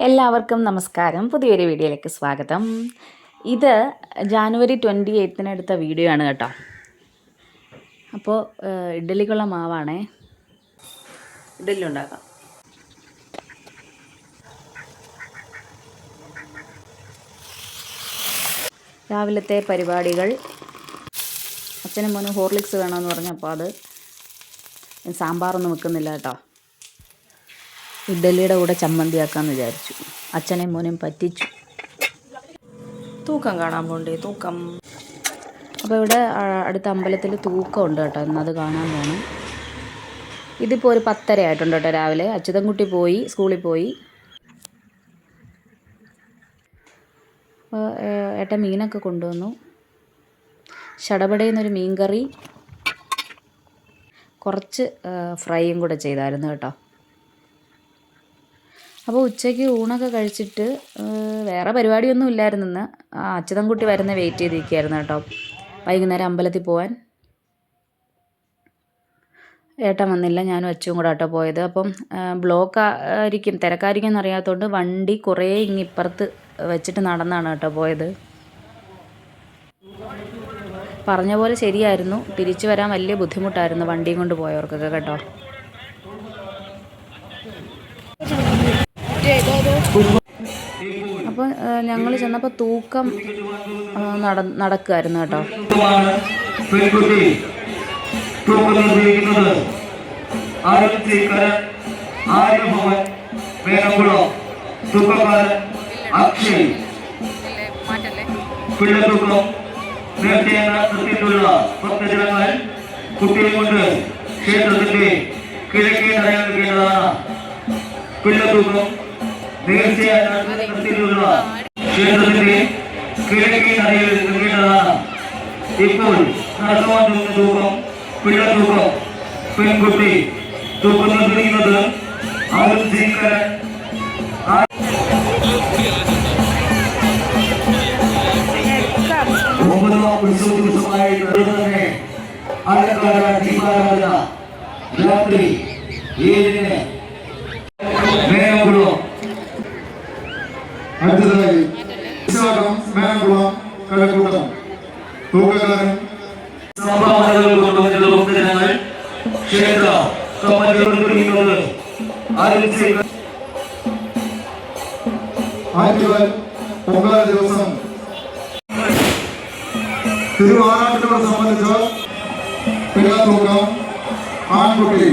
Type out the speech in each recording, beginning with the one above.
എല്ലാവർക്കും നമസ്കാരം. പുതിയൊരു വീഡിയോയിലേക്ക് സ്വാഗതം. ഇത് ജാനുവരി 28 എടുത്ത വീഡിയോ ആണ് കേട്ടോ. അപ്പോൾ ഇഡ്ഡലിക്കുള്ള മാവാണേ. ഇഡ്ഡലി ഉണ്ടാക്കാം. രാവിലത്തെ പരിപാടികൾ. അച്ഛനും മോനും ഹോർലിക്സ് വേണമെന്ന് പറഞ്ഞപ്പോൾ അത് സാമ്പാറൊന്നും വെക്കുന്നില്ല കേട്ടോ. ഇഡ്ഡലിയുടെ കൂടെ ചമ്മന്തിയാക്കാമെന്ന് വിചാരിച്ചു. അച്ഛനെയും മോനും പറ്റിച്ചു. തൂക്കം കാണാൻ പോണ്ടേ, തൂക്കം. അപ്പോൾ ഇവിടെ അടുത്ത അമ്പലത്തിൽ തൂക്കമുണ്ട് കേട്ടോ. ഇന്നത് കാണാൻ പോകണം. ഇതിപ്പോൾ ഒരു 10:30 ആയിട്ടുണ്ട് കേട്ടോ. രാവിലെ അച്യുതൻകുട്ടി പോയി, സ്കൂളിൽ പോയി. അപ്പോൾ ഏട്ടൻ മീനൊക്കെ കൊണ്ടുവന്നു. ശടപടയിൽ നിന്നൊരു മീൻ കറി, കുറച്ച് ഫ്രൈയും കൂടെ ചെയ്തായിരുന്നു കേട്ടോ. അപ്പോൾ ഉച്ചയ്ക്ക് ഊണൊക്കെ കഴിച്ചിട്ട് വേറെ പരിപാടിയൊന്നും ഇല്ലായിരുന്നു ഇന്ന്. അച്യുതൻകുട്ടി വരുന്ന വെയിറ്റ് ചെയ്തിരിക്കുകയായിരുന്നു കേട്ടോ. വൈകുന്നേരം അമ്പലത്തിൽ പോകാൻ ഏട്ടൻ വന്നില്ല, ഞാനും അച്ഛനും കൂടെ കേട്ടോ പോയത്. അപ്പം ബ്ലോക്ക് ആയിരിക്കും, തിരക്കായിരിക്കും എന്നറിയാത്തതുകൊണ്ട് വണ്ടി കുറേ ഇപ്പുറത്ത് വെച്ചിട്ട് നടന്നാണ് കേട്ടോ പോയത്. പറഞ്ഞ പോലെ ശരിയായിരുന്നു, തിരിച്ചു വരാൻ വലിയ ബുദ്ധിമുട്ടായിരുന്നു വണ്ടിയും കൊണ്ട് പോയവർക്കൊക്കെ കേട്ടോ. അപ്പോൾ ഞങ്ങൾ ചെന്നപ്പോൾ തൂക്കം നടക്കുമായിരുന്നു കേട്ടോ. കുട്ടിയെ കൊണ്ട് ക്ഷേത്രത്തിന്റെ കിഴക്കേ നടയാൻ പിള്ളത്തൂക്കം തീർച്ചയായിട്ടുള്ള ക്ഷേത്രത്തിന്റെ കിഴക്കേ നടയിൽ നിൽക്കേണ്ടതാണ്. ഇപ്പോൾ നടത്തുവാൻ പോകുന്ന തൂക്കം പിള്ളത്തൂക്കം. പെൺകുട്ടി തൂക്കം നിർമ്മിക്കുന്നത് ആരും സ്വീകരൻ. ഒമ്പതാം ഉത്സവ ദിവസമായിട്ട് തന്നെ അലങ്കാര ദീപാരാധന രാത്രി 7-ന് മേനംകുളം. അടുത്തതായി വിശാഖം മേനംകുളം കഴക്കൂട്ടം തൂക്കക്കാരൻ സംഭാവനകൾ കൊണ്ടുവന്ന ഭക്തജനങ്ങൾ ക്ഷേത്ര കമ്മിറ്റികൾ തുടങ്ങിയത് ആറ്റുകാൽ പൊങ്കാല ദിവസം തിരുവാറാട്ടുകളെ സംബന്ധിച്ച് പിള്ളത്തൂക്കം ആൺകുട്ടി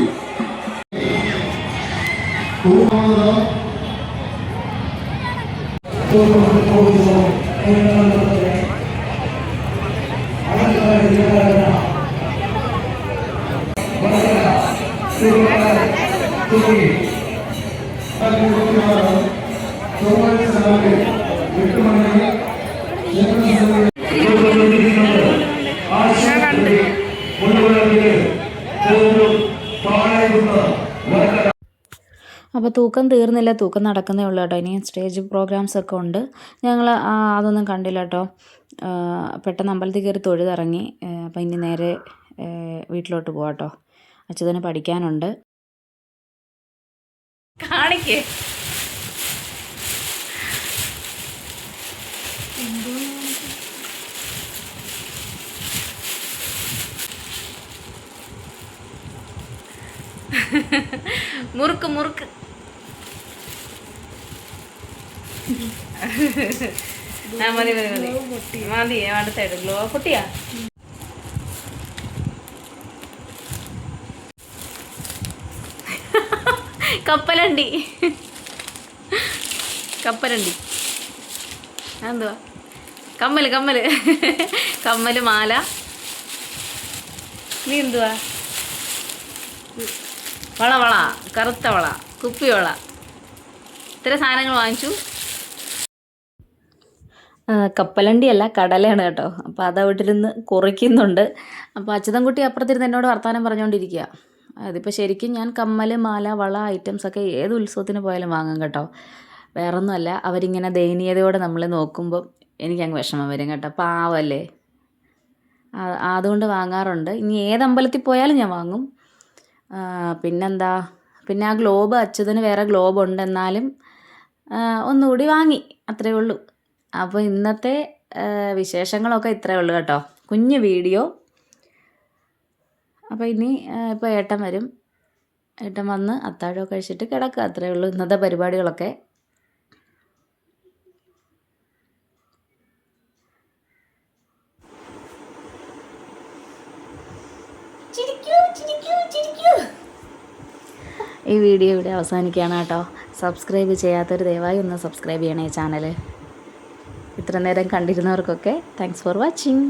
അപ്പോൾ തൂക്കം തീർന്നില്ല, തൂക്കം നടക്കുന്നേ ഉള്ളൂ കേട്ടോ. ഇനി സ്റ്റേജ് പ്രോഗ്രാംസ് ഒക്കെ ഉണ്ട്. ഞങ്ങൾ അതൊന്നും കണ്ടില്ല കേട്ടോ. പെട്ടെന്ന് അമ്പലത്തിൽ കയറി തൊഴുതിറങ്ങി. അപ്പം ഇനി നേരെ വീട്ടിലോട്ട് പോവാം കേട്ടോ. അച്യുതന് പഠിക്കാനുണ്ട്. കാണിക്കേ മുറുക്ക് മുറുക്ക്. മതി മതി മതി മതി. അടുത്തായിട്ട് ഗ്ലോ പൊട്ടിയാ. കപ്പലണ്ടി കപ്പലണ്ടി എന്തുവാ? കമ്മല് കമ്മല് കമ്മല് മാല. നീ എന്തുവാ? വള വള, കറുത്ത വള, കുപ്പിവള, ഇത്ര സാധനങ്ങൾ വാങ്ങിച്ചു. കപ്പലണ്ടിയല്ല, കടലയാണ് കേട്ടോ. അപ്പോൾ അതവിട്ടിരുന്ന് കുറിക്കുന്നുണ്ട്. അപ്പോൾ അച്യുതൻകുട്ടി അപ്പുറത്തിരുന്ന് എന്നോട് വർത്തമാനം പറഞ്ഞുകൊണ്ടിരിക്കുക. അതിപ്പോൾ ശരിക്കും ഞാൻ കമ്മൽ, മാല, വള ഐറ്റംസൊക്കെ ഏത് ഉത്സവത്തിന് പോയാലും വാങ്ങും കേട്ടോ. വേറൊന്നുമല്ല, അവരിങ്ങനെ ദയനീയതയോടെ നമ്മൾ നോക്കുമ്പോൾ എനിക്കങ്ങ് വിഷമം വരും കേട്ടോ. പാവല്ലേ, അതുകൊണ്ട് വാങ്ങാറുണ്ട്. ഇനി ഏത് അമ്പലത്തിൽ പോയാലും ഞാൻ വാങ്ങും. പിന്നെന്താ, പിന്നെ ആ ഗ്ലോബ് അച്യുതന് വേറെ ഗ്ലോബ് ഉണ്ട്. എന്നാലും ഒന്നുകൂടി വാങ്ങി, അത്രയേ ഉള്ളൂ. അപ്പോൾ ഇന്നത്തെ വിശേഷങ്ങളൊക്കെ ഇത്രയേ ഉള്ളൂ കേട്ടോ, കുഞ്ഞു വീഡിയോ. അപ്പോൾ ഇനി ഇപ്പോൾ ഏട്ടൻ വരും, ഏട്ടൻ വന്ന് അത്താഴമൊക്കെ കഴിച്ചിട്ട് കിടക്കുക, അത്രയേ ഉള്ളൂ ഇന്നത്തെ പരിപാടികളൊക്കെ. ഈ വീഡിയോ ഇവിടെ അവസാനിക്കുകയാണ് കേട്ടോ. സബ്സ്ക്രൈബ് ചെയ്യാത്തൊരു ദയവായി ഒന്ന് സബ്സ്ക്രൈബ് ചെയ്യണേ ചാനൽ. ഇത്ര നേരം കണ്ടിരുന്നവർക്കൊക്കെ താങ്ക്സ് ഫോർ വാച്ചിങ്.